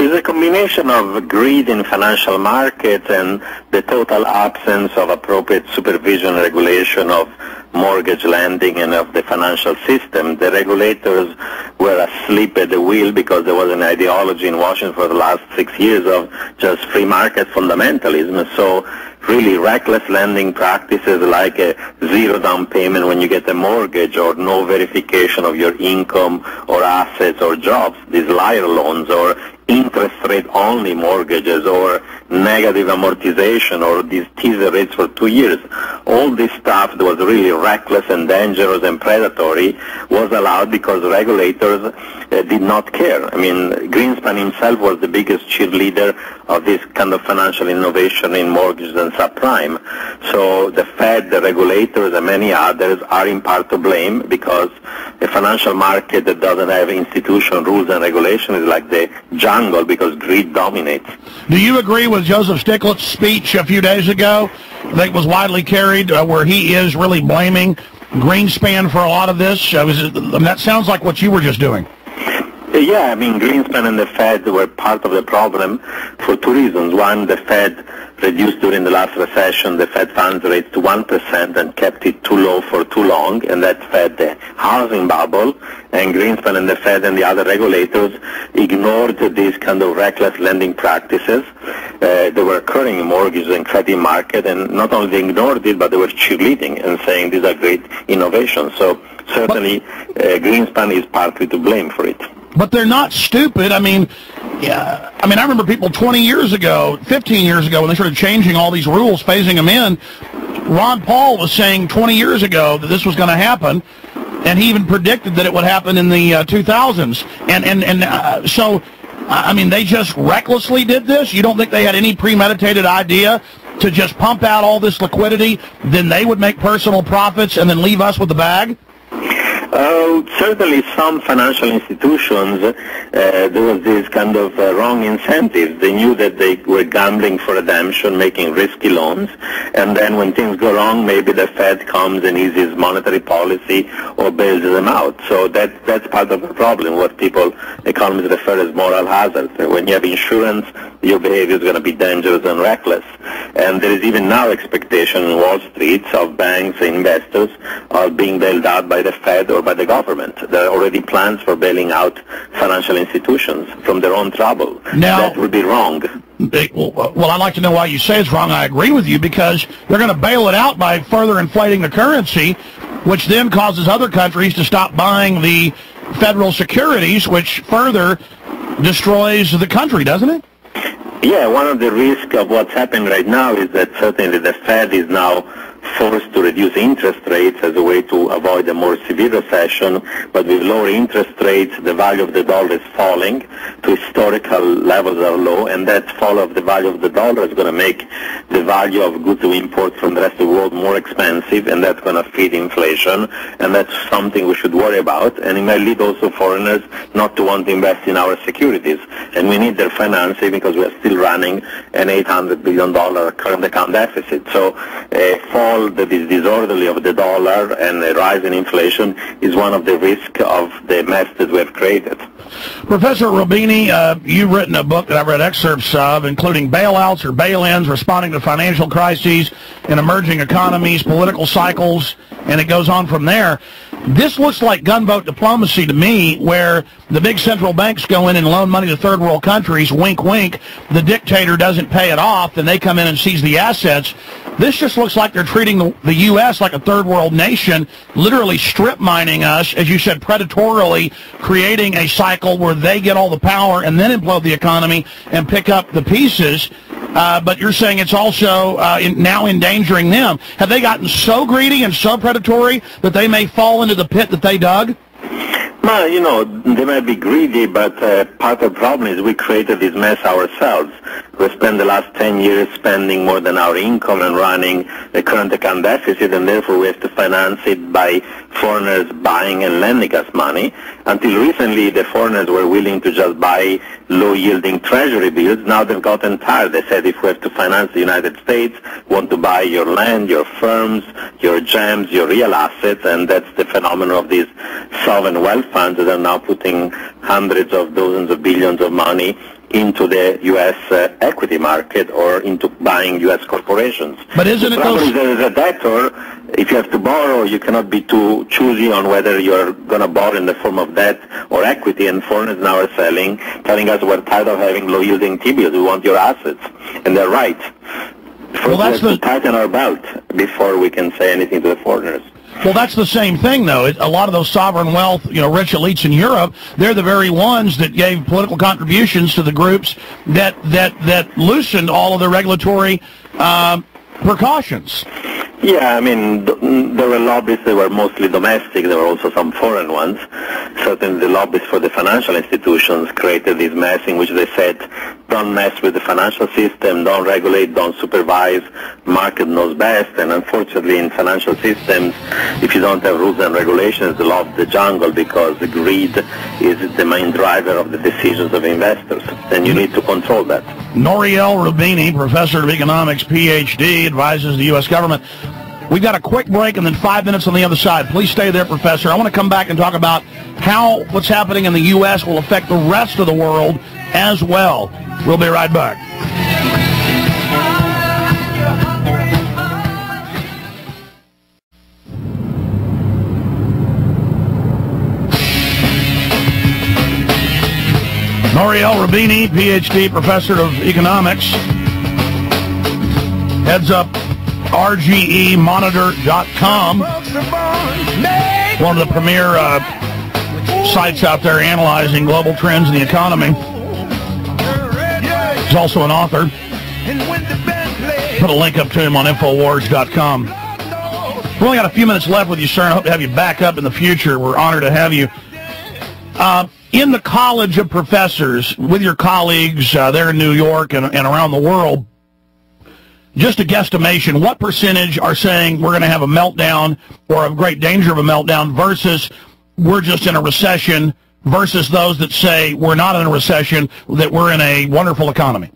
It's a combination of greed in financial markets and the total absence of appropriate supervision and regulation of mortgage lending and of the financial system. The regulators were asleep at the wheel because there was an ideology in Washington for the last 6 years of just free market fundamentalism. So really reckless lending practices like a zero down payment when you get a mortgage, or no verification of your income or assets or jobs, these liar loans, or interest rate only mortgages, or negative amortization, or these teaser rates for 2 years. All this stuff that was really reckless and dangerous and predatory was allowed because regulators did not care. I mean, Greenspan himself was the biggest cheerleader of this kind of financial innovation in mortgages and subprime. So the Fed, the regulators, and many others are in part to blame, because a financial market that doesn't have institutional rules and regulation is like the jungle, because greed dominates. Do you agree with Joseph Stiglitz's speech a few days ago that was widely carried, where he is really blaming Greenspan for a lot of this? That sounds like what you were just doing. Yeah, I mean, Greenspan and the Fed were part of the problem for two reasons. One, the Fed reduced during the last recession the Fed funds rate to 1% and kept it too low for too long, and that fed the housing bubble. And Greenspan and the Fed and the other regulators ignored these kind of reckless lending practices that were occurring in mortgage and credit market, and not only they ignored it, but they were cheerleading and saying these are great innovations. So certainly Greenspan is partly to blame for it. But they're not stupid. I mean, I remember people 20 years ago, 15 years ago, when they started changing all these rules, phasing them in. Ron Paul was saying 20 years ago that this was going to happen, and he even predicted that it would happen in the 2000s. So, I mean, they just recklessly did this? You don't think they had any premeditated idea to just pump out all this liquidity, then they would make personal profits and then leave us with the bag? Certainly some financial institutions, there was this kind of wrong incentives. They knew that they were gambling for redemption, making risky loans, and then when things go wrong, maybe the Fed comes and eases monetary policy or bails them out. So that's part of the problem, what economists refer as moral hazard. When you have insurance, your behavior is going to be dangerous and reckless. And there is even now expectation in Wall Street of banks and investors are being bailed out by the Fed or by the government. There are already plans for bailing out financial institutions from their own trouble. Now, that would be wrong. Well, I'd like to know why you say it's wrong. I agree with you, because they're going to bail it out by further inflating the currency, which then causes other countries to stop buying the federal securities, which further destroys the country, doesn't it? Yeah, one of the risks of what's happening right now is that certainly the Fed is now forced to reduce interest rates as a way to avoid a more severe recession, but with lower interest rates, the value of the dollar is falling to historical levels are low, and that fall of the value of the dollar is going to make the value of goods we import from the rest of the world more expensive, and that's going to feed inflation, and that's something we should worry about, and it may lead also foreigners not to want to invest in our securities, and we need their financing because we are still running an $800 billion current account deficit. So a fall that is disorderly of the dollar and a rise in inflation is one of the risks of the mess that we have created. Professor Roubini, you've written a book that I've read excerpts of, including Bailouts or Bail-ins, Responding to Financial Crises in Emerging Economies, Political Cycles, and it goes on from there. This looks like gunboat diplomacy to me, where the big central banks go in and loan money to third world countries, wink, wink. The dictator doesn't pay it off, then they come in and seize the assets. This just looks like they're treating the U.S. like a third world nation, literally strip mining us, as you said, predatorily, creating a cycle where they get all the power and then implode the economy and pick up the pieces. But you're saying it's also now endangering them. Have they gotten so greedy and so predatory that they may fall into the pit that they dug? Well, you know, they might be greedy, but part of the problem is we created this mess ourselves. We spent the last 10 years spending more than our income and running the current account deficit, and therefore we have to finance it by foreigners buying and lending us money. Until recently, the foreigners were willing to just buy low-yielding treasury bills. Now they've gotten tired. They said, if we have to finance the United States, we want to buy your land, your firms, your gems, your real assets, and that's the phenomenon of these sovereign wealth funds that are now putting hundreds of dozens of billions of money into the U.S. Equity market or into buying U.S. corporations. But isn't it those... As a debtor, if you have to borrow, you cannot be too choosy on whether you're going to borrow in the form of debt or equity, and foreigners now are telling us we're tired of having low-yielding T-bills, we want your assets. And they're right. First, we have to tighten our belt before we can say anything to the foreigners. Well, that's the same thing, though. A lot of those sovereign wealth, rich elites in Europe, they're the very ones that gave political contributions to the groups that loosened all of the regulatory precautions. Yeah, I mean, there were lobbyists that were mostly domestic. There were also some foreign ones. Certainly the lobbyists for the financial institutions created this mess in which they said, don't mess with the financial system, don't regulate, don't supervise, market knows best. And unfortunately in financial systems, if you don't have rules and regulations, the law of the jungle, because the greed is the main driver of the decisions of investors. And you need to control that. Nouriel Roubini, professor of economics, PhD, advises the U.S. government. We've got a quick break and then 5 minutes on the other side. Please stay there, Professor. I want to come back and talk about how what's happening in the U.S. will affect the rest of the world as well. We'll be right back. Nouriel Roubini, PhD, professor of economics, heads up RGEmonitor.com, one of the premier sites out there analyzing global trends in the economy. He's also an author. Put a link up to him on Infowars.com. We've only got a few minutes left with you, sir, and I hope to have you back up in the future. We're honored to have you. In the College of Professors, with your colleagues there in New York and around the world, just a guesstimation, what percentage are saying we're going to have a meltdown or a great danger of a meltdown versus we're just in a recession versus those that say we're not in a recession, that we're in a wonderful economy?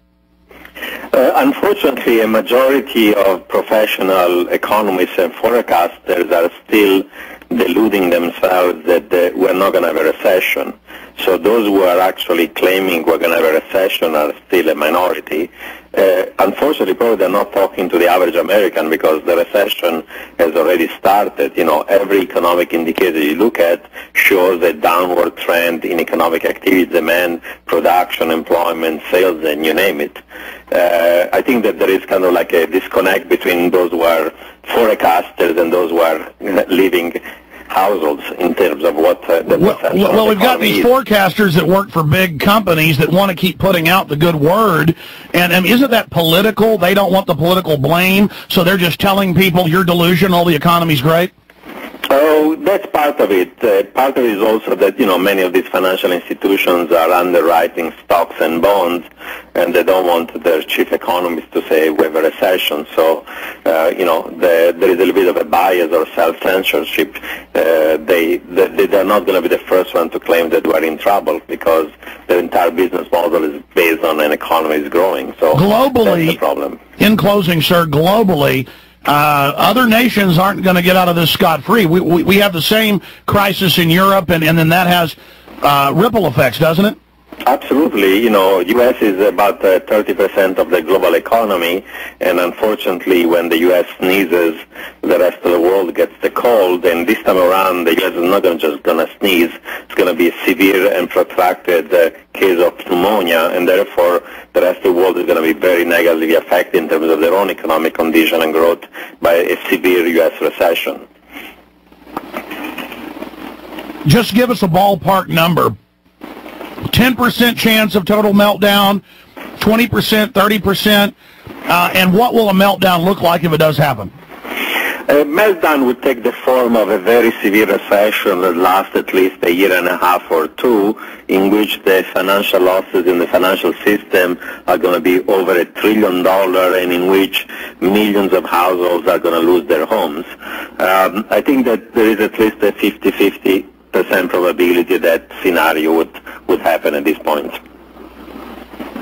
Unfortunately, a majority of professional economists and forecasters are still deluding themselves that we're not going to have a recession. So those who are actually claiming we're going to have a recession are still a minority. Unfortunately, probably they're not talking to the average American because the recession has already started. Every economic indicator you look at shows a downward trend in economic activity, demand, production, employment, sales, and you name it. I think that there is kind of like a disconnect between those who are forecasters and those who are living households in terms of what the potential well, we've got these forecasters that work for big companies that want to keep putting out the good word, and isn't that political? They don't want the political blame, so they're just telling people you're delusional, the economy's great? Oh, that's part of it. Part of it is also that, many of these financial institutions are underwriting stocks and bonds, and they don't want their chief economist to say we have a recession. So, there is a little bit of a bias or self-censorship. They're not going to be the first one to claim that we're in trouble because their entire business model is based on an economy is growing. So globally, that's the problem. In closing, sir, globally, other nations aren't going to get out of this scot-free. We have the same crisis in Europe, and then that has ripple effects, doesn't it? Absolutely. U.S. is about 30% of the global economy, and unfortunately, when the U.S. sneezes, the rest of the world gets the cold, and this time around, the U.S. is not just going to sneeze. It's going to be a severe and protracted case of pneumonia, and therefore, the rest of the world is going to be very negatively affected in terms of their own economic condition and growth by a severe U.S. recession. Just give us a ballpark number. 10% chance of total meltdown, 20%, 30%, and what will a meltdown look like if it does happen? A meltdown would take the form of a very severe recession that lasts at least a year and a half or two, in which the financial losses in the financial system are going to be over $1 trillion, and in which millions of households are going to lose their homes. I think that there is at least a 50-50% probability that scenario would happen at this point.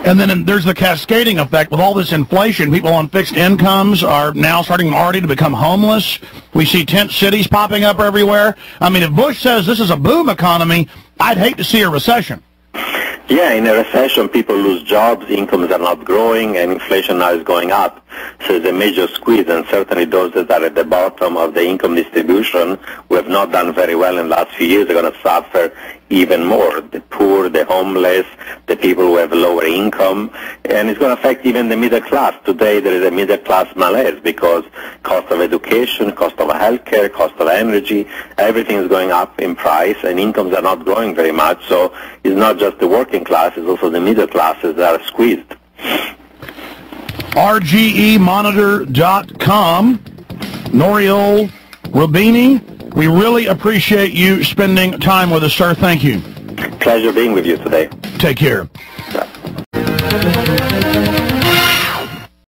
And then there's the cascading effect. With all this inflation, people on fixed incomes are now starting already to become homeless. We see tent cities popping up everywhere. I mean, if Bush says this is a boom economy, I'd hate to see a recession. Yeah, in a recession, people lose jobs, incomes are not growing, and inflation now is going up. So it's a major squeeze, and certainly those that are at the bottom of the income distribution who have not done very well in the last few years are going to suffer even more. The poor, the homeless, the people who have lower income, and it's going to affect even the middle class. Today there is a middle class malaise because cost of education, cost of healthcare, cost of energy, everything is going up in price, and incomes are not growing very much. So it's not just the working class, it's also the middle classes that are squeezed. RGEmonitor.com, Nouriel Roubini, we really appreciate you spending time with us, sir. Thank you. Pleasure being with you today. Take care. Yeah.